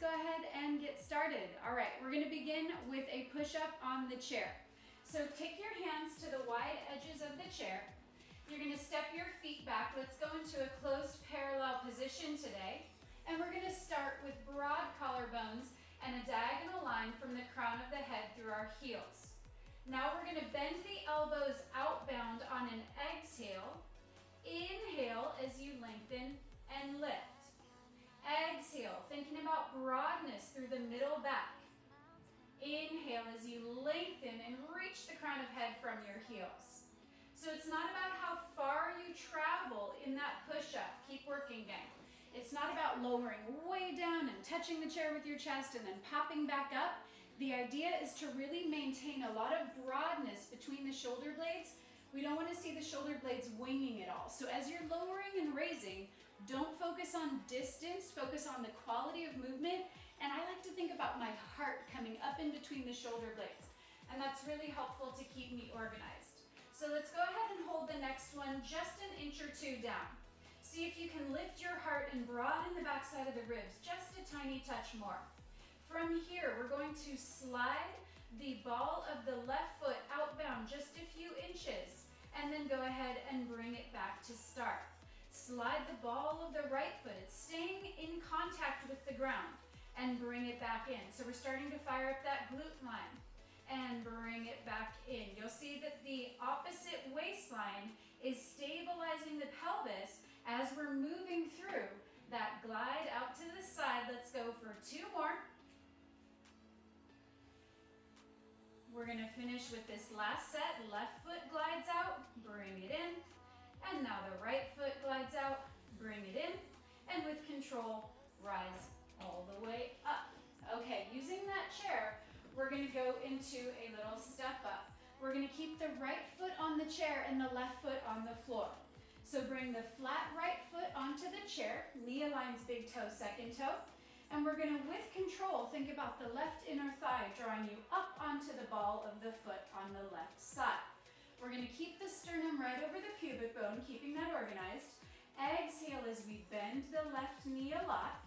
go ahead and get started. All right, we're gonna begin with a push-up on the chair. So take your hands to the wide edges of the chair. You're gonna step your feet back. Let's go into a closed parallel position today. And we're gonna start with broad collarbones and a diagonal line from the crown of the head through our heels. Now we're gonna bend the elbows outbound on an exhale. Inhale as you lengthen and lift. Exhale, thinking about broadness through the middle back. Inhale as you lengthen and reach the crown of head from your heels. So it's not about how far you travel in that push-up. Keep working, gang. It's not about lowering way down and touching the chair with your chest and then popping back up. The idea is to really maintain a lot of broadness between the shoulder blades. We don't want to see the shoulder blades winging it all. So as you're lowering and raising, don't focus on distance, focus on the quality of movement. And I like to think about my heart coming up in between the shoulder blades. And that's really helpful to keep me organized. So let's go ahead and hold the next one just an inch or two down. See if you can lift your heart and broaden the backside of the ribs just a tiny touch more. From here, we're going to slide the ball of the left foot outbound just a few inches, and then go ahead and bring it back to start. Slide the ball of the right foot. It's staying in contact with the ground, and bring it back in. So we're starting to fire up that glute line, and bring it back in. You'll see that the opposite waistline is stabilizing the pelvis as we're moving through that glide out to the side. Let's go for two more. We're gonna finish with this last set. Left foot glides out, bring it in. And now the right foot glides out, bring it in. And with control, rise all the way up. Okay, using that chair, we're gonna go into a little step up. We're gonna keep the right foot on the chair and the left foot on the floor. So bring the flat right foot onto the chair, knee aligns big toe, second toe. And we're gonna, with control, think about the left inner thigh drawing you up onto the ball of the foot on the left side. We're gonna keep the sternum right over the pubic bone, keeping that organized. Exhale as we bend the left knee a lot.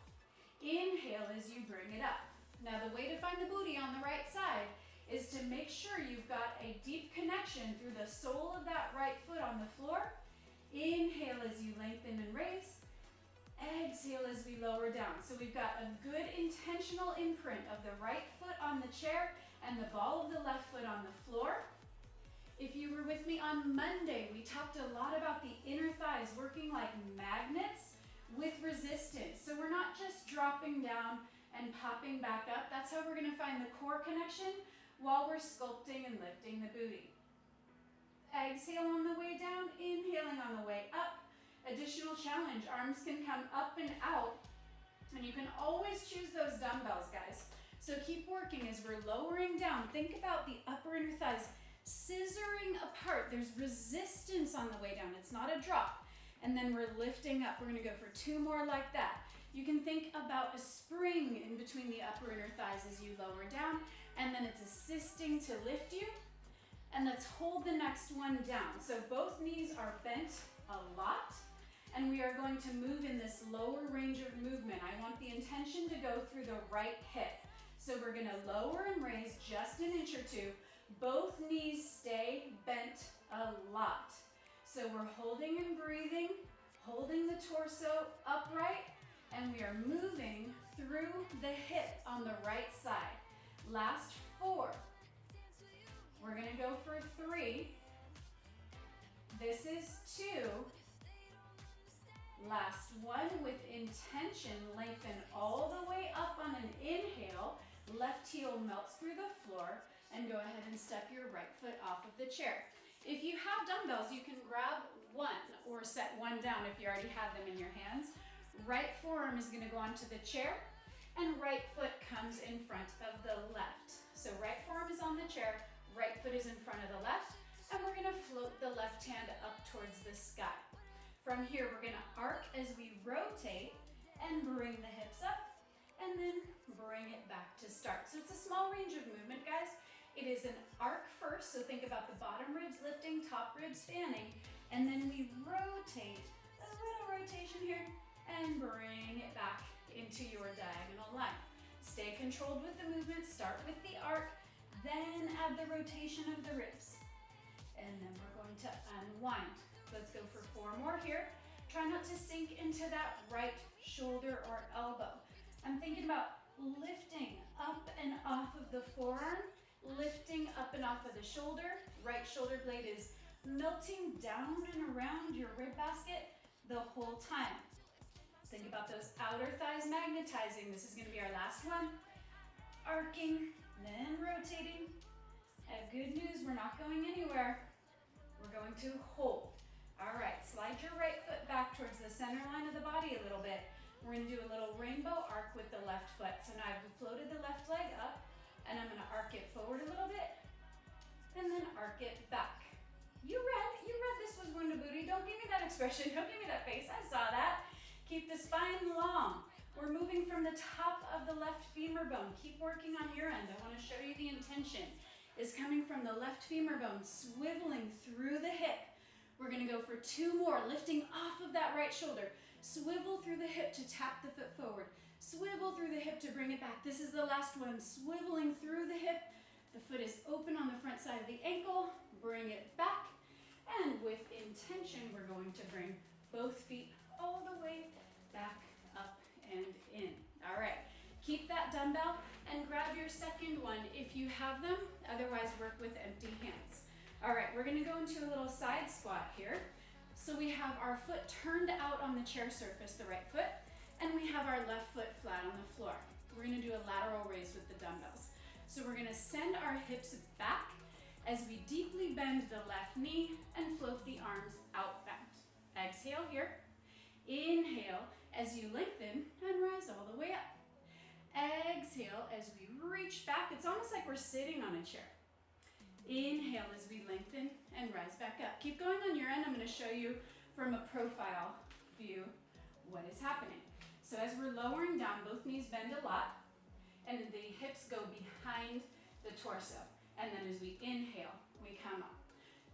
Inhale as you bring it up. Now the way to find the booty on the right side is to make sure you've got a deep connection through the sole of that right foot on the floor. Inhale as you lengthen and raise. Exhale as we lower down. So we've got a good intentional imprint of the right foot on the chair and the ball of the left foot on the floor. If you were with me on Monday, we talked a lot about the inner thighs working like magnets with resistance. So we're not just dropping down and popping back up. That's how we're gonna find the core connection while we're sculpting and lifting the booty. Exhale on the way down, inhaling on the way up. Additional challenge, arms can come up and out, and you can always choose those dumbbells, guys. So keep working as we're lowering down. Think about the upper inner thighs scissoring apart. There's resistance on the way down. It's not a drop. And then we're lifting up. We're gonna go for two more like that. You can think about a spring in between the upper inner thighs as you lower down, and then it's assisting to lift you. And let's hold the next one down. So both knees are bent a lot. And we are going to move in this lower range of movement. I want the intention to go through the right hip. So we're gonna lower and raise just an inch or two. Both knees stay bent a lot. So we're holding and breathing, holding the torso upright, and we are moving through the hip on the right side. Last four. We're gonna go for three. This is two. Last one with intention, lengthen all the way up on an inhale, left heel melts through the floor, and go ahead and step your right foot off of the chair. If you have dumbbells, you can grab one or set one down if you already have them in your hands. Right forearm is gonna go onto the chair, and right foot comes in front of the left. So right forearm is on the chair, right foot is in front of the left, and we're gonna float the left hand up towards the sky. From here, we're gonna arc as we rotate and bring the hips up, and then bring it back to start. So it's a small range of movement, guys. It is an arc first, so think about the bottom ribs lifting, top ribs fanning, and then we rotate, a little rotation here, and bring it back into your diagonal line. Stay controlled with the movement. Start with the arc, then add the rotation of the ribs. And then we're going to unwind. Let's go for 4 more here. Try not to sink into that right shoulder or elbow. I'm thinking about lifting up and off of the forearm, lifting up and off of the shoulder. Right shoulder blade is melting down and around your rib basket the whole time. Think about those outer thighs magnetizing. This is going to be our last one. Arcing, then rotating. And good news, we're not going anywhere. We're going to hold. All right, slide your right foot back towards the center line of the body a little bit. We're going to do a little rainbow arc with the left foot. So now I've floated the left leg up, and I'm going to arc it forward a little bit, and then arc it back. You read this was Wunda Booty. Don't give me that expression. Don't give me that face. I saw that. Keep the spine long. We're moving from the top of the left femur bone. Keep working on your end. I want to show you the intention is coming from the left femur bone, swiveling through the hip. We're going to go for 2 more, lifting off of that right shoulder. Swivel through the hip to tap the foot forward. Swivel through the hip to bring it back. This is the last one, swiveling through the hip. The foot is open on the front side of the ankle. Bring it back. And with intention, we're going to bring both feet all the way back, up, and in. All right, keep that dumbbell and grab your second one if you have them. Otherwise, work with empty hands. All right, we're gonna go into a little side squat here. So we have our foot turned out on the chair surface, the right foot, and we have our left foot flat on the floor. We're gonna do a lateral raise with the dumbbells. So we're gonna send our hips back as we deeply bend the left knee and float the arms outbound. Exhale here. Inhale as you lengthen and rise all the way up. Exhale as we reach back. It's almost like we're sitting on a chair. Inhale as we lengthen and rise back up. Keep going on your end. I'm going to show you from a profile view what is happening. So as we're lowering down, both knees bend a lot, and the hips go behind the torso. And then as we inhale, we come up.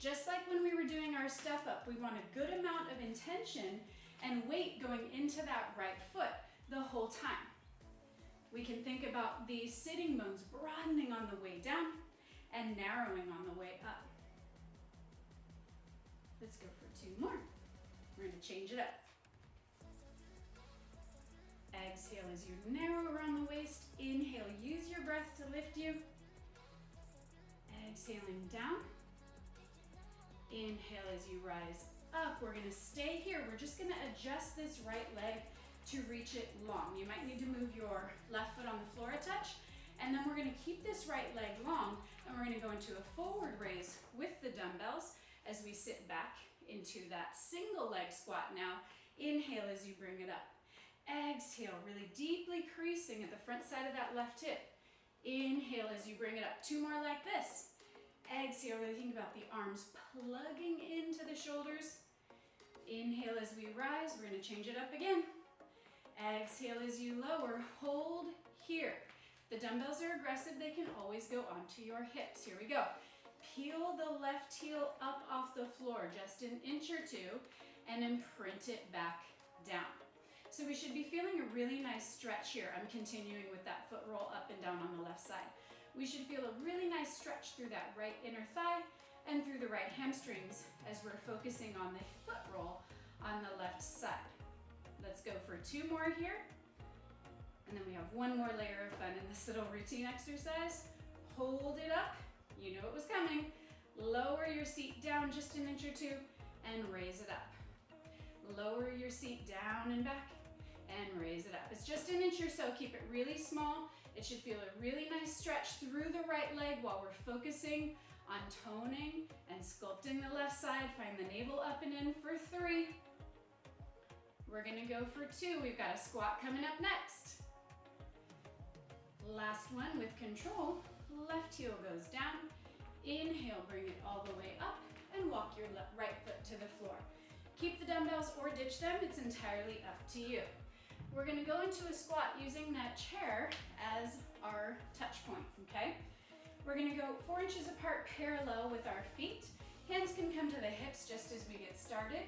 Just like when we were doing our step up, we want a good amount of intention and weight going into that right foot the whole time. We can think about the sitting bones broadening on the way down and narrowing on the way up. Let's go for 2 more. We're going to change it up. Exhale as you narrow around the waist. Inhale, use your breath to lift you. Exhaling down. Inhale as you rise up. We're going to stay here. We're just going to adjust this right leg to reach it long. You might need to move your left foot on the floor a touch. And then we're going to keep this right leg long, and we're going to go into a forward raise with the dumbbells as we sit back into that single leg squat now. Inhale as you bring it up. Exhale, really deeply creasing at the front side of that left hip. Inhale as you bring it up. 2 more like this. Exhale, really think about the arms plugging into the shoulders. Inhale as we rise. We're going to change it up again. Exhale as you lower. Hold here. The dumbbells are aggressive. They can always go onto your hips. Here we go. Peel the left heel up off the floor just an inch or 2 and imprint it back down. So we should be feeling a really nice stretch here. I'm continuing with that foot roll up and down on the left side. We should feel a really nice stretch through that right inner thigh and through the right hamstrings as we're focusing on the foot roll on the left side. Let's go for 2 more here. And then we have 1 more layer of fun in this little routine exercise. Hold it up. You know it was coming. Lower your seat down just an inch or 2 and raise it up. Lower your seat down and back and raise it up. It's just an inch or so. Keep it really small. It should feel a really nice stretch through the right leg while we're focusing on toning and sculpting the left side. Find the navel up and in for 3. We're gonna go for 2. We've got a squat coming up next. Last one with control. Left heel goes down. Inhale, bring it all the way up and walk your right foot to the floor. Keep the dumbbells or ditch them. It's entirely up to you. We're gonna go into a squat using that chair as our touch point, okay? We're gonna go 4 inches apart parallel with our feet. Hands can come to the hips just as we get started.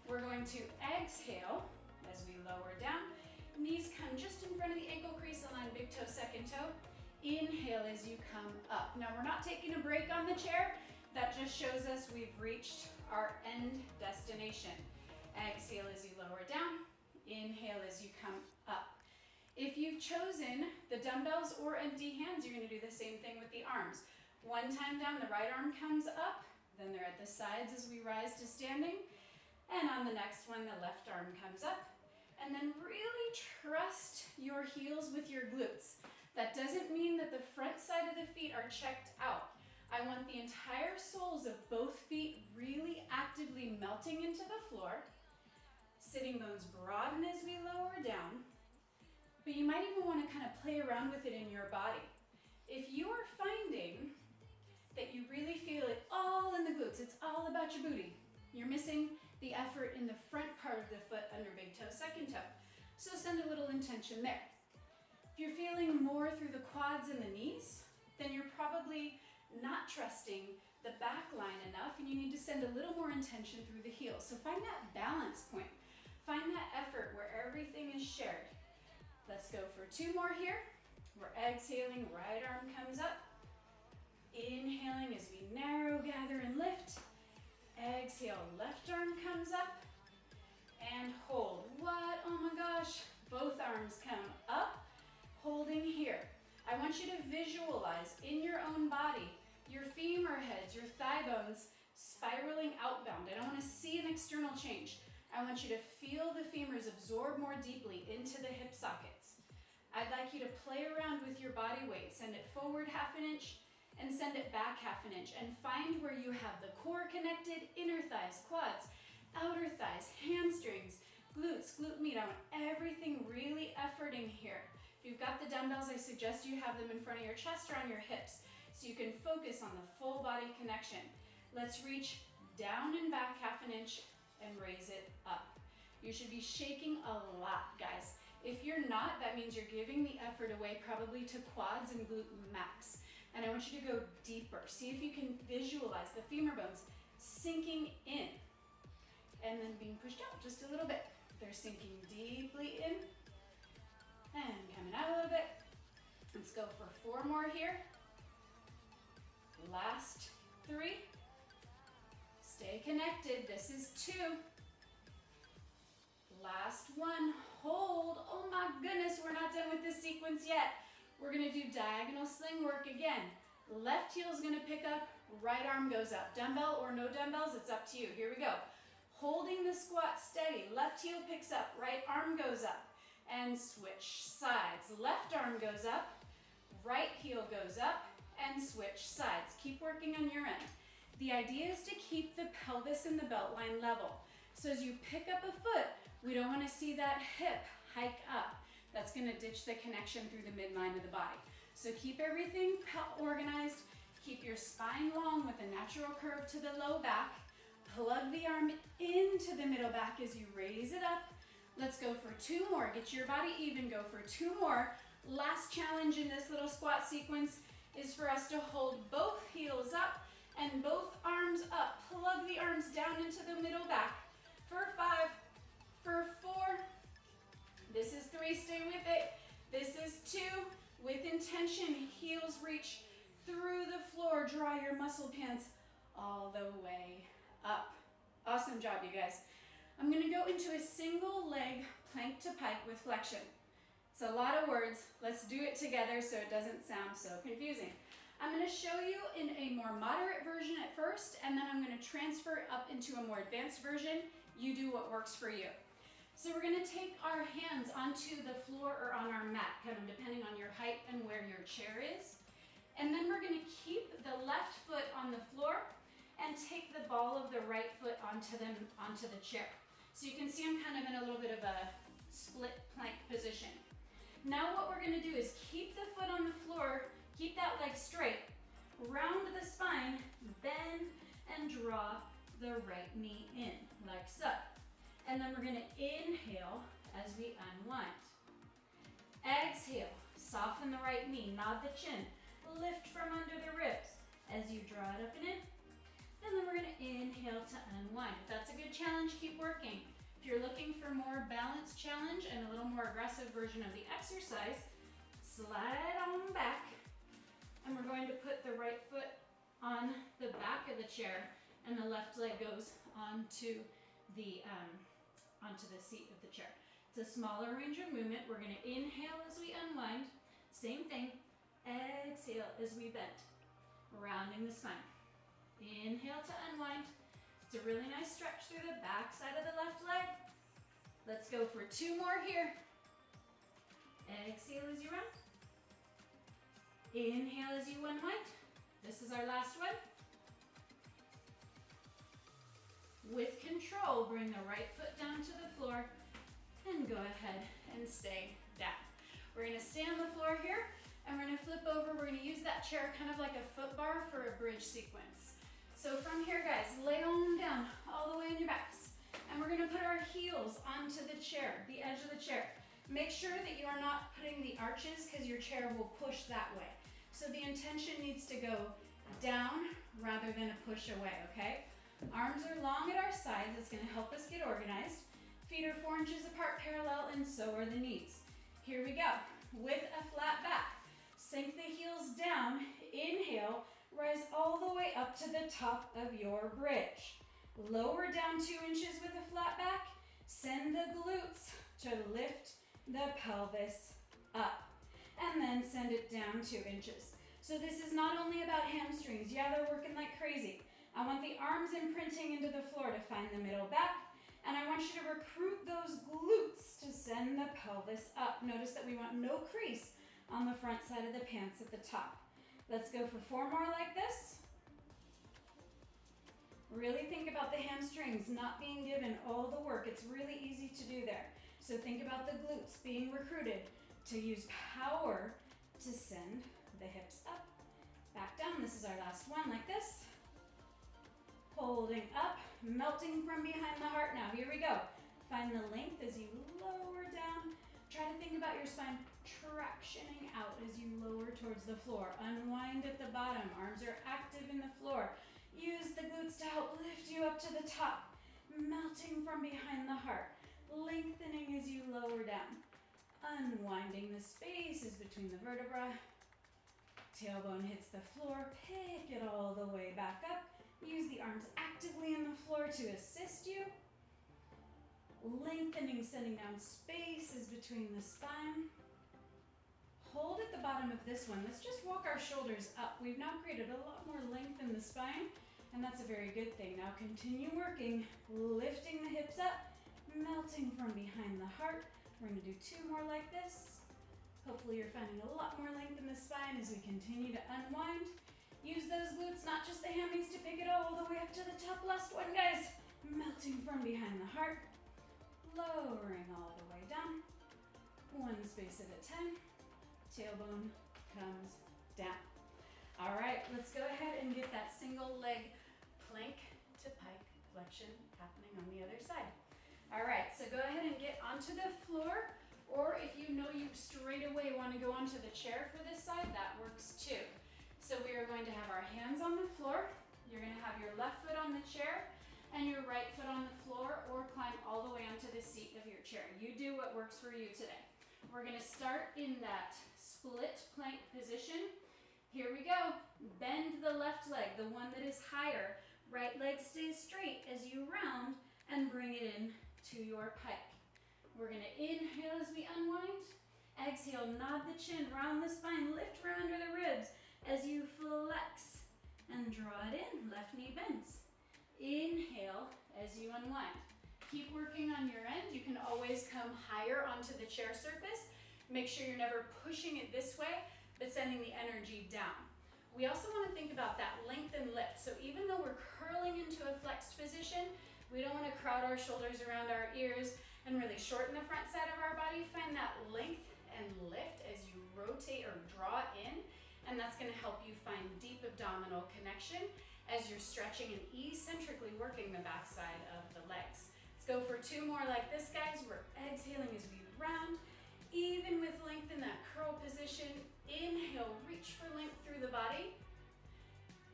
We're going to exhale as we lower down. Knees come just in front of the ankle crease, align big toe second toe. Inhale as you come up. Now we're not taking a break on the chair. That just shows us we've reached our end destination. Exhale as you lower down. Inhale as you come up. If you've chosen the dumbbells or empty hands, you're going to do the same thing with the arms. One time down, the right arm comes up, then they're at the sides as we rise to standing, and on the next one, the left arm comes up. And then really trust your heels with your glutes. That doesn't mean that the front side of the feet are checked out. I want the entire soles of both feet really actively melting into the floor. Sitting bones broaden as we lower down. But you might even want to kind of play around with it in your body. If you are finding that you really feel it all in the glutes, it's all about your booty, you're missing the effort in the front part of the foot under big toe, second toe. So send a little intention there. If you're feeling more through the quads and the knees, then you're probably not trusting the back line enough and you need to send a little more intention through the heels. So find that balance point. Find that effort where everything is shared. Let's go for 2 more here. We're exhaling, right arm comes up. Inhaling as we narrow, gather, and lift. Exhale, left arm comes up. And hold. What? Oh my gosh. Both arms come up. Holding here. I want you to visualize in your own body, your femur heads, your thigh bones spiraling outbound. I don't want to see an external change. I want you to feel the femurs absorb more deeply into the hip sockets. I'd like you to play around with your body weight. Send it forward 1/2 inch and send it back 1/2 inch. And find where you have the core connected, inner thighs, quads, outer thighs, hamstrings, glutes, glute med. I want everything really efforting here. If you've got the dumbbells, I suggest you have them in front of your chest or on your hips so you can focus on the full body connection. Let's reach down and back 1/2 inch and raise it up. You should be shaking a lot, guys. If you're not, that means you're giving the effort away probably to quads and glute max. And I want you to go deeper. See if you can visualize the femur bones sinking in and then being pushed out just a little bit. They're sinking deeply in and coming out a little bit. Let's go for 4 more here. Last 3. Stay connected. This is 2. Last 1. Hold. Oh my goodness, we're not done with this sequence yet. We're going to do diagonal sling work again. Left heel is going to pick up, right arm goes up. Dumbbell or no dumbbells, it's up to you. Here we go. Holding the squat steady. Left heel picks up, right arm goes up. And switch sides. Left arm goes up, right heel goes up, and switch sides. Keep working on your end. The idea is to keep the pelvis and the belt line level. So as you pick up a foot, we don't want to see that hip hike up. That's going to ditch the connection through the midline of the body. So keep everything organized. Keep your spine long with a natural curve to the low back. Plug the arm into the middle back as you raise it up. Let's go for 2 more. Get your body even. Go for 2 more. Last challenge in this little squat sequence is for us to hold both heels up and both arms up. Plug the arms down into the middle back. For 5, for 4. This is 3, stay with it. This is 2, with intention. Heels reach through the floor. Draw your muscle pants all the way up. Awesome job, you guys. I'm gonna go into a single leg plank to pike with flexion. It's a lot of words. Let's do it together so it doesn't sound so confusing. I'm gonna show you in a more moderate version at first, and then I'm gonna transfer up into a more advanced version. You do what works for you. So we're gonna take our hands onto the floor or on our mat, kind of depending on your height and where your chair is. And then we're gonna keep the left foot on the floor and take the ball of the right foot onto the chair. So you can see I'm kind of in a little bit of a split plank position. Now what we're gonna do is keep the foot on the floor, keep that leg straight, round the spine, bend and draw the right knee in, like so. And then we're gonna inhale as we unwind. Exhale, soften the right knee, nod the chin, lift from under the ribs as you draw it up and in. And then we're gonna inhale to unwind. If that's a good challenge, keep working. If you're looking for more balanced challenge and a little more aggressive version of the exercise, slide on back. And we're going to put the right foot on the back of the chair and the left leg goes onto the seat of the chair. It's a smaller range of movement. We're going to inhale as we unwind. Same thing. Exhale as we bend, rounding the spine. Inhale to unwind. It's a really nice stretch through the back side of the left leg. Let's go for 2 more here. Exhale as you round. Inhale as you unwind. This is our last one. With control, bring the right foot down to the floor and go ahead and stay down. We're going to stay on the floor here and we're going to flip over. We're going to use that chair kind of like a foot bar for a bridge sequence. So from here, guys, lay on down all the way on your backs. And we're going to put our heels onto the chair, the edge of the chair. Make sure that you are not putting the arches because your chair will push that way. So the intention needs to go down rather than a push away, okay? Arms are long at our sides. It's going to help us get organized. Feet are 4 inches apart parallel and so are the knees. Here we go. With a flat back, sink the heels down. Inhale, rise all the way up to the top of your bridge. Lower down 2 inches with a flat back. Send the glutes to lift the pelvis up. And then send it down 2 inches. So this is not only about hamstrings. Yeah, they're working like crazy. I want the arms imprinting into the floor to find the middle back. And I want you to recruit those glutes to send the pelvis up. Notice that we want no crease on the front side of the pants at the top. Let's go for 4 more like this. Really think about the hamstrings not being given all the work. It's really easy to do there. So think about the glutes being recruited to use power to send the hips up. Back down. This is our last one like this. Holding up, melting from behind the heart. Now here we go. Find the length as you lower down. Try to think about your spine tractioning out as you lower towards the floor. Unwind at the bottom. Arms are active in the floor. Use the glutes to help lift you up to the top. Melting from behind the heart. Lengthening as you lower down. Unwinding the spaces between the vertebrae. Tailbone hits the floor. Pick it all the way back up. Use the arms actively in the floor to assist you. Lengthening, sending down spaces between the spine. Hold at the bottom of this one. Let's just walk our shoulders up. We've now created a lot more length in the spine, and that's a very good thing. Now continue working, lifting the hips up, melting from behind the heart. We're going to do 2 more like this. Hopefully you're finding a lot more length in the spine as we continue to unwind. Use those glutes, not just the hammies, to pick it all the way up to the top. Last one, guys. Melting from behind the heart. Lowering all the way down. 1 space at a time. Tailbone comes down. All right, let's go ahead and get that single leg plank to pike flexion happening on the other side. All right, so go ahead and get onto the floor, or if you know you straight away want to go onto the chair for this side, that works too. So we are going to have our hands on the floor. You're going to have your left foot on the chair and your right foot on the floor, or climb all the way onto the seat of your chair. You do what works for you today. We're going to start in that split plank position. Here we go. Bend the left leg, the one that is higher. Right leg stays straight as you round and bring it in to your pike. We're going to inhale as we unwind. Exhale, nod the chin, round the spine, lift from under the ribs. As you flex and draw it in, left knee bends. Inhale as you unwind. Keep working on your end. You can always come higher onto the chair surface. Make sure you're never pushing it this way, but sending the energy down. We also want to think about that length and lift. So even though we're curling into a flexed position, we don't want to crowd our shoulders around our ears and really shorten the front side of our body. Find that length and lift as you rotate or draw in. And that's going to help you find deep abdominal connection as you're stretching and eccentrically working the back side of the legs. Let's go for 2 more like this, guys. We're exhaling as we round, even with length in that curl position. Inhale, reach for length through the body.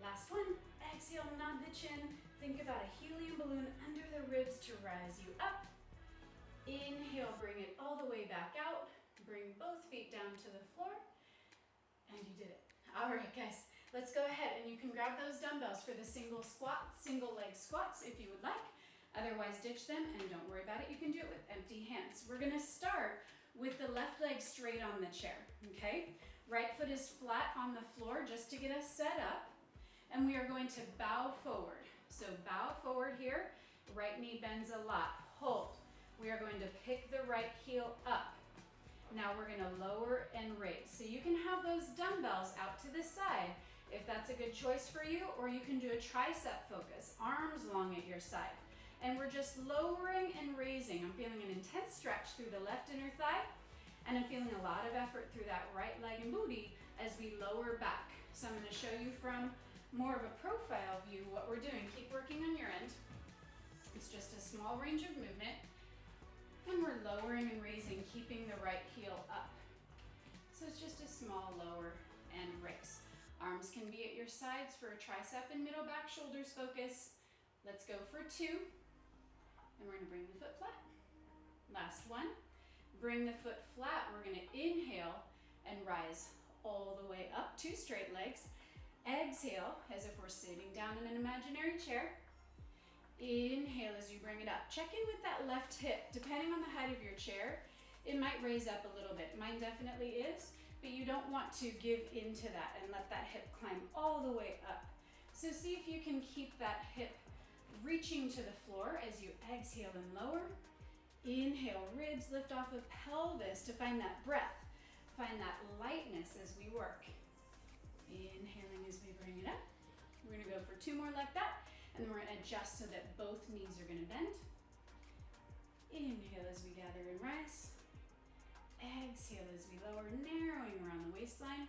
Last one. Exhale, nod the chin. Think about a helium balloon under the ribs to rise you up. Inhale, bring it all the way back out. Bring both feet down to the floor. All right, guys, let's go ahead and you can grab those dumbbells for the single leg squats if you would like. Otherwise, ditch them and don't worry about it. You can do it with empty hands. We're gonna start with the left leg straight on the chair, okay? Right foot is flat on the floor just to get us set up. And we are going to bow forward. So bow forward here, right knee bends a lot, hold. We are going to pick the right heel up. Now we're gonna lower and raise. So you can have those dumbbells out to the side if that's a good choice for you, or you can do a tricep focus, arms long at your side. And we're just lowering and raising. I'm feeling an intense stretch through the left inner thigh, and I'm feeling a lot of effort through that right leg and booty as we lower back. So I'm gonna show you from more of a profile view what we're doing. Keep working on your end. It's just a small range of movement, and we're lowering and raising, keeping the right heel up. So it's just a small lower and raise. Arms can be at your sides for a tricep and middle back shoulders focus. Let's go for 2. And we're gonna bring the foot flat. Last one. Bring the foot flat. We're gonna inhale and rise all the way up, 2 straight legs. Exhale as if we're sitting down in an imaginary chair. Inhale as you bring it up. Check in with that left hip. Depending on the height of your chair, it might raise up a little bit. Mine definitely is, but you don't want to give into that and let that hip climb all the way up. So see if you can keep that hip reaching to the floor as you exhale and lower. Inhale, ribs lift off of pelvis to find that breath, find that lightness as we work. Inhaling as we bring it up. We're gonna go for 2 more like that, and then we're gonna adjust so that both knees are gonna bend. Inhale as we gather and rise. Exhale as we lower, narrowing around the waistline.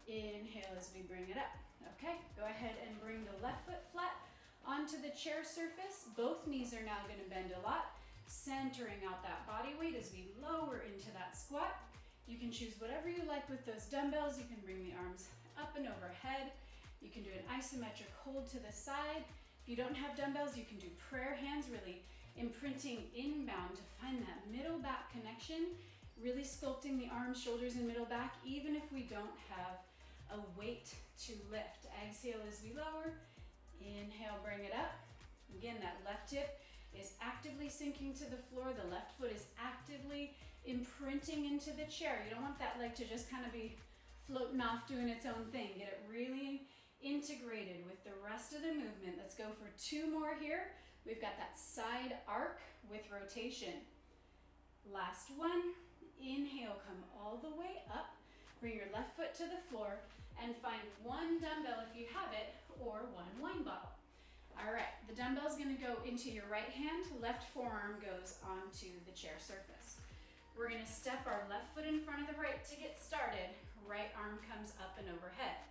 Inhale as we bring it up. Okay, go ahead and bring the left foot flat onto the chair surface. Both knees are now gonna bend a lot, centering out that body weight as we lower into that squat. You can choose whatever you like with those dumbbells. You can bring the arms up and overhead. You can do an isometric hold to the side. If you don't have dumbbells, you can do prayer hands, really imprinting inbound to find that middle back connection, really sculpting the arms, shoulders, and middle back, even if we don't have a weight to lift. Exhale as we lower. Inhale, bring it up. Again, that left hip is actively sinking to the floor. The left foot is actively imprinting into the chair. You don't want that leg to just kind of be floating off doing its own thing. Get it really integrated with the rest of the movement. Let's go for 2 more here. We've got that side arc with rotation. Last one. Inhale, come all the way up. Bring your left foot to the floor and find 1 dumbbell if you have it, or 1 wine bottle. All right, the dumbbell's gonna go into your right hand, left forearm goes onto the chair surface. We're gonna step our left foot in front of the right to get started. Right arm comes up and overhead.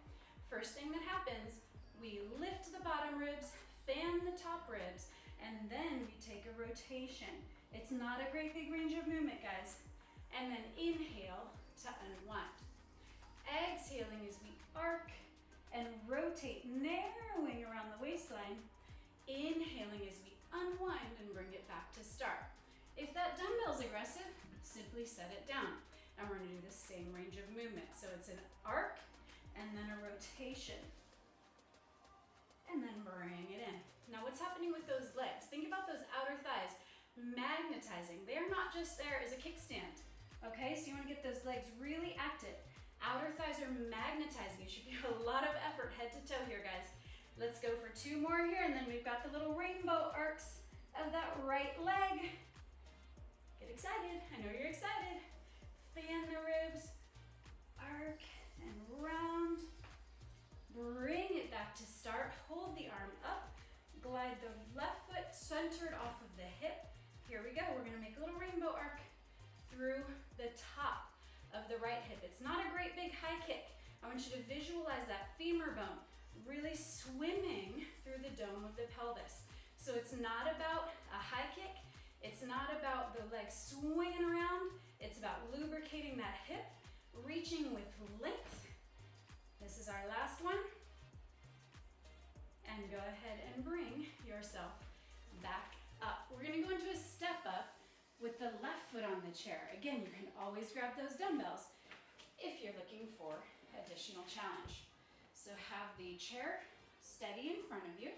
First thing that happens, we lift the bottom ribs, fan the top ribs, and then we take a rotation. It's not a great big range of movement, guys. And then inhale to unwind. Exhaling as we arc and rotate, narrowing around the waistline. Inhaling as we unwind and bring it back to start. If that dumbbell's aggressive, simply set it down. And we're gonna do the same range of movement. So it's an arc and then a rotation. And then bring it in. Now what's happening with those legs? Think about those outer thighs magnetizing. They're not just there as a kickstand. Okay, so you wanna get those legs really active. Outer thighs are magnetizing. You should feel a lot of effort head to toe here, guys. Let's go for 2 more here, and then we've got the little rainbow arcs of that right leg. Get excited. I know you're excited. Fan the ribs, arc and round. Bring it back to start. Hold the arm up. Glide the left foot centered off of the hip. Here we go. We're gonna make a little rainbow arc through the top of the right hip. It's not a great big high kick. I want you to visualize that femur bone really swimming through the dome of the pelvis. So it's not about a high kick. It's not about the legs swinging around. It's about lubricating that hip, reaching with length. This is our last one. And go ahead and bring yourself back up. We're gonna go into a step up with the left foot on the chair. Again, you can always grab those dumbbells if you're looking for additional challenge. So have the chair steady in front of you.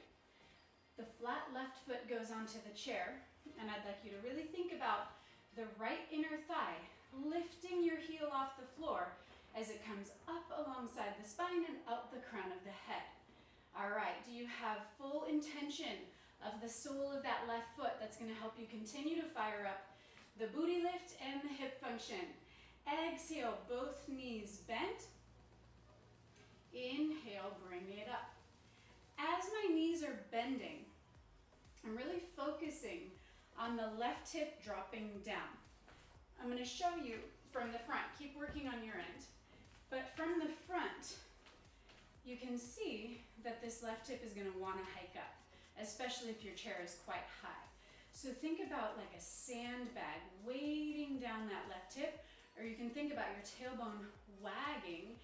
The flat left foot goes onto the chair, and I'd like you to really think about the right inner thigh lifting your heel off the floor as it comes up alongside the spine and out the crown of the head. All right, do you have full intention of the sole of that left foot that's going to help you continue to fire up the booty lift and the hip function? Exhale, both knees bent. Inhale, bring it up. As my knees are bending, I'm really focusing on the left hip dropping down. I'm going to show you from the front. Keep working on your end. But from the front, you can see that this left hip is going to want to hike up, especially if your chair is quite high. So think about like a sandbag weighting down that left hip, or you can think about your tailbone wagging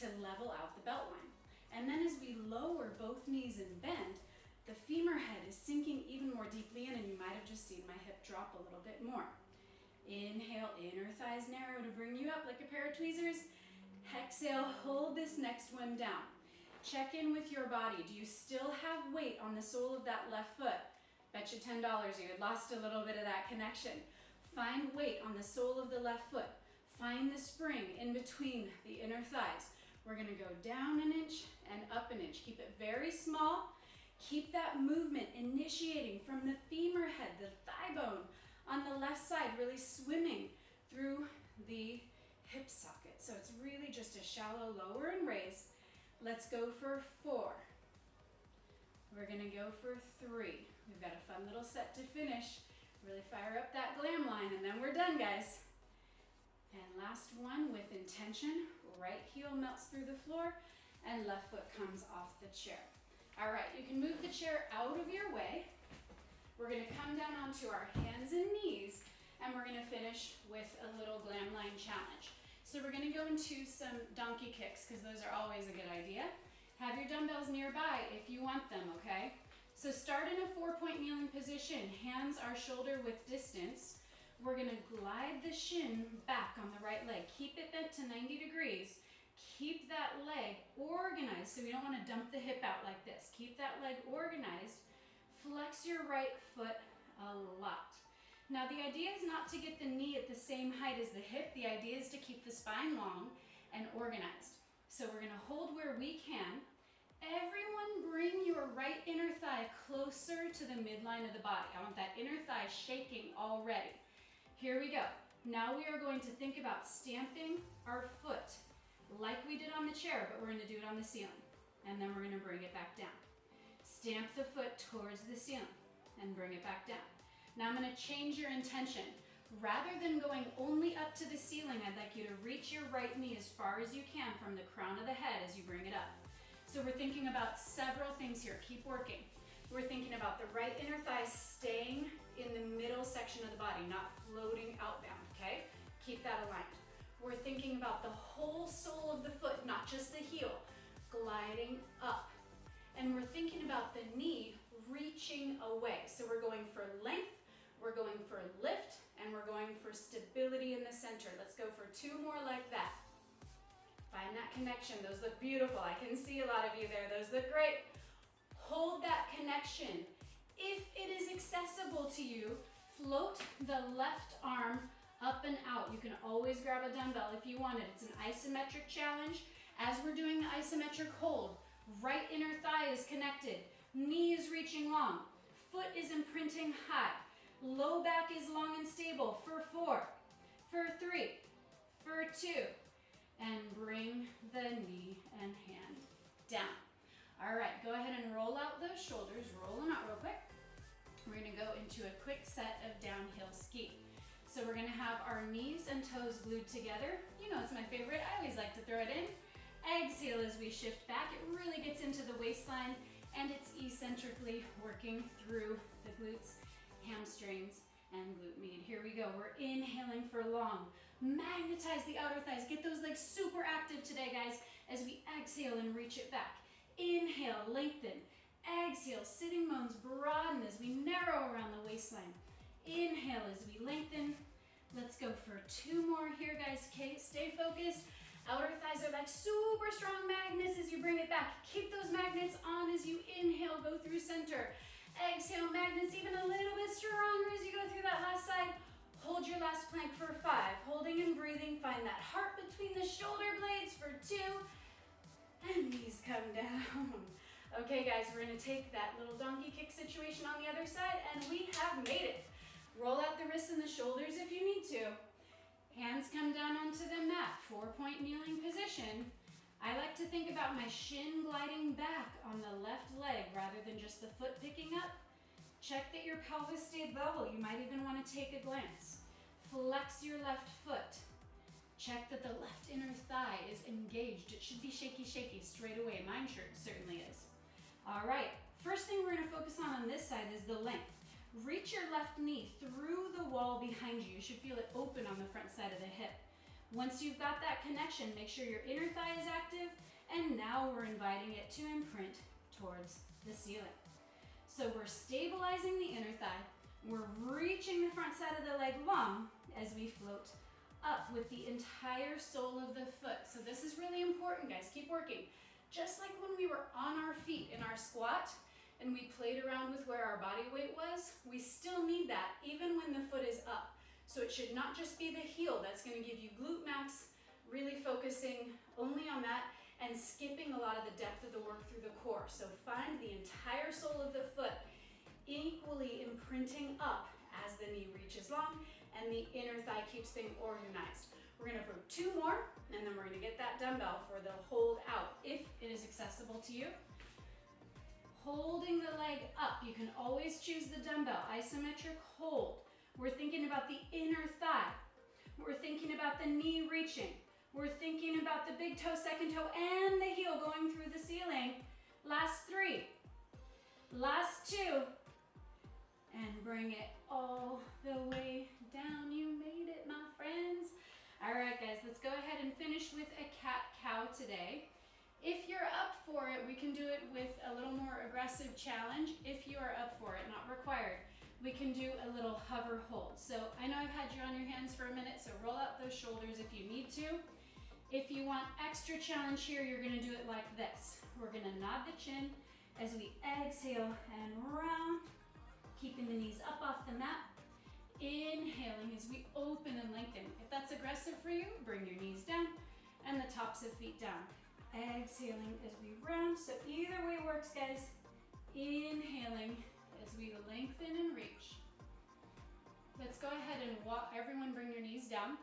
to level out the belt line. And then as we lower both knees and bend, the femur head is sinking even more deeply in, and you might have just seen my hip drop a little bit more. Inhale, inner thighs narrow to bring you up like a pair of tweezers. Exhale, hold this next one down. Check in with your body. Do you still have weight on the sole of that left foot? Bet you $10 you had lost a little bit of that connection. Find weight on the sole of the left foot. Find the spring in between the inner thighs. We're going to go down an inch and up an inch. Keep it very small. Keep that movement initiating from the femur head, the thigh bone on the left side, really swimming through the hip socket. So it's really just a shallow lower and raise. Let's go for 4. We're going to go for 3. We've got a fun little set to finish. Really fire up that glam line, and then we're done, guys. And last one with intention. Right heel melts through the floor, and left foot comes off the chair. All right, you can move the chair out of your way. We're going to come down onto our hands and knees, and we're going to finish with a little glam line challenge. So we're going to go into some donkey kicks, because those are always a good idea. Have your dumbbells nearby if you want them, okay? So start in a 4-point kneeling position. Hands are shoulder width distance. We're going to glide the shin back on the right leg. Keep it bent to 90 degrees. Keep that leg organized, so we don't want to dump the hip out like this. Keep that leg organized. Flex your right foot a lot. Now the idea is not to get the knee at the same height as the hip. The idea is to keep the spine long and organized. So we're going to hold where we can. Everyone bring your right inner thigh closer to the midline of the body. I want that inner thigh shaking already. Here we go. Now we are going to think about stamping our foot like we did on the chair, but we're going to do it on the ceiling. And then we're going to bring it back down. Stamp the foot towards the ceiling and bring it back down. Now I'm going to change your intention. Rather than going only up to the ceiling, I'd like you to reach your right knee as far as you can from the crown of the head as you bring it up. So we're thinking about several things here. Keep working. We're thinking about the right inner thigh staying in the middle section of the body, not floating outbound, okay? Keep that aligned. We're thinking about the whole sole of the foot, not just the heel, gliding up. And we're thinking about the knee reaching away. So we're going for length, we're going for lift, and we're going for stability in the center. Let's go for 2 more like that. Find that connection. Those look beautiful. I can see a lot of you there. Those look great. Hold that connection. If it is accessible to you, float the left arm up and out. You can always grab a dumbbell if you want it. It's an isometric challenge. As we're doing the isometric hold, right inner thigh is connected. Knee is reaching long. Foot is imprinting high. Low back is long and stable for 4, for 3, for 2. And bring the knee and hand down. All right, go ahead and roll out those shoulders. Roll them out real quick. We're gonna go into a quick set of downhill ski. So we're gonna have our knees and toes glued together. You know it's my favorite, I always like to throw it in. Exhale as we shift back. It really gets into the waistline, and it's eccentrically working through the glutes, hamstrings, and glute med. Here we go, we're inhaling for long. Magnetize the outer thighs. Get those legs super active today, guys, as we exhale and reach it back. Inhale, lengthen. Exhale, sitting bones broaden as we narrow around the waistline. Inhale as we lengthen. Let's go for 2 more here, guys. Okay, stay focused. Outer thighs are like super strong magnets as you bring it back. Keep those magnets on as you inhale, go through center. Exhale, magnets even a little bit stronger as you go through that last side. Hold your last plank for 5. Holding and breathing. Find that heart between the shoulder blades for 2. And knees come down. Okay, guys, we're going to take that little donkey kick situation on the other side, and we have made it. Roll out the wrists and the shoulders if you need to. Hands come down onto the mat, 4-point kneeling position. I like to think about my shin gliding back on the left leg rather than just the foot picking up. Check that your pelvis stayed level. You might even want to take a glance. Flex your left foot. Check that the left inner thigh is engaged. It should be shaky, shaky straight away. Mine certainly is. All right, first thing we're going to focus on this side is the length. Reach your left knee through the wall behind you. You should feel it open on the front side of the hip. Once you've got that connection, make sure your inner thigh is active, and now we're inviting it to imprint towards the ceiling. So we're stabilizing the inner thigh. We're reaching the front side of the leg long as we float up with the entire sole of the foot. So this is really important, guys. Keep working. Just like when we were on our feet in our squat, and we played around with where our body weight was, we still need that even when the foot is up. So it should not just be the heel that's going to give you glute max, really focusing only on that and skipping a lot of the depth of the work through the core. So find the entire sole of the foot equally imprinting up as the knee reaches long and the inner thigh keeps things organized. We're going to go 2 more, and then we're going to get that dumbbell for the hold out if it is accessible to you. Holding the leg up, you can always choose the dumbbell, isometric hold. We're thinking about the inner thigh. We're thinking about the knee reaching. We're thinking about the big toe, second toe, and the heel going through the ceiling. Last 3. Last 2. And bring it all the way down. You made it, my friends. All right, guys, let's go ahead and finish with a cat-cow today. If you're up for it, we can do it with a little more aggressive challenge. If you are up for it, not required, we can do a little hover hold. So I know I've had you on your hands for a minute, so roll out those shoulders if you need to. If you want extra challenge here, you're gonna do it like this. We're gonna nod the chin as we exhale and round, keeping the knees up off the mat. Inhaling as we open and lengthen. If that's aggressive for you, bring your knees down and the tops of feet down. Exhaling as we round, so either way works, guys. Inhaling as we lengthen and reach. Let's go ahead and walk. Everyone bring your knees down.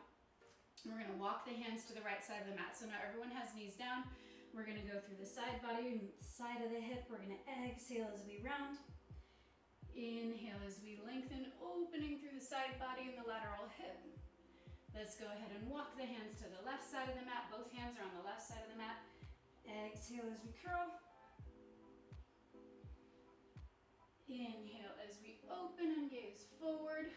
We're going to walk the hands to the right side of the mat. So now everyone has knees down. We're going to go through the side body and side of the hip. We're going to exhale as we round. Inhale as we lengthen, opening through the side body and the lateral hip. Let's go ahead and walk the hands to the left side of the mat. Both hands are on the left side of the mat. Exhale as we curl. Inhale as we open and gaze forward.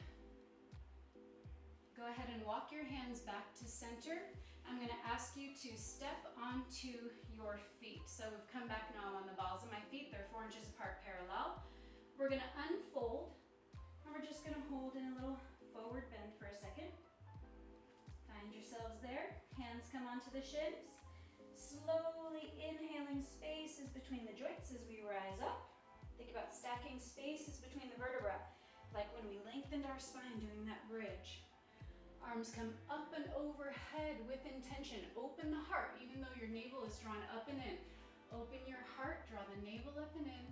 Go ahead and walk your hands back to center. I'm going to ask you to step onto your feet. So we've come back now on the balls of my feet. They're 4 inches apart parallel. We're going to unfold, and we're just going to hold in a little forward bend for a second. Find yourselves there. Hands come onto the shins. Slowly inhaling spaces between the joints as we rise up. Think about stacking spaces between the vertebrae, like when we lengthened our spine doing that bridge. Arms come up and overhead with intention. Open the heart, even though your navel is drawn up and in. Open your heart, draw the navel up and in.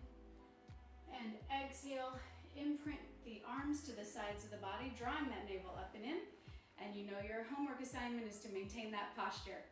And exhale, imprint the arms to the sides of the body, drawing that navel up and in. And you know your homework assignment is to maintain that posture.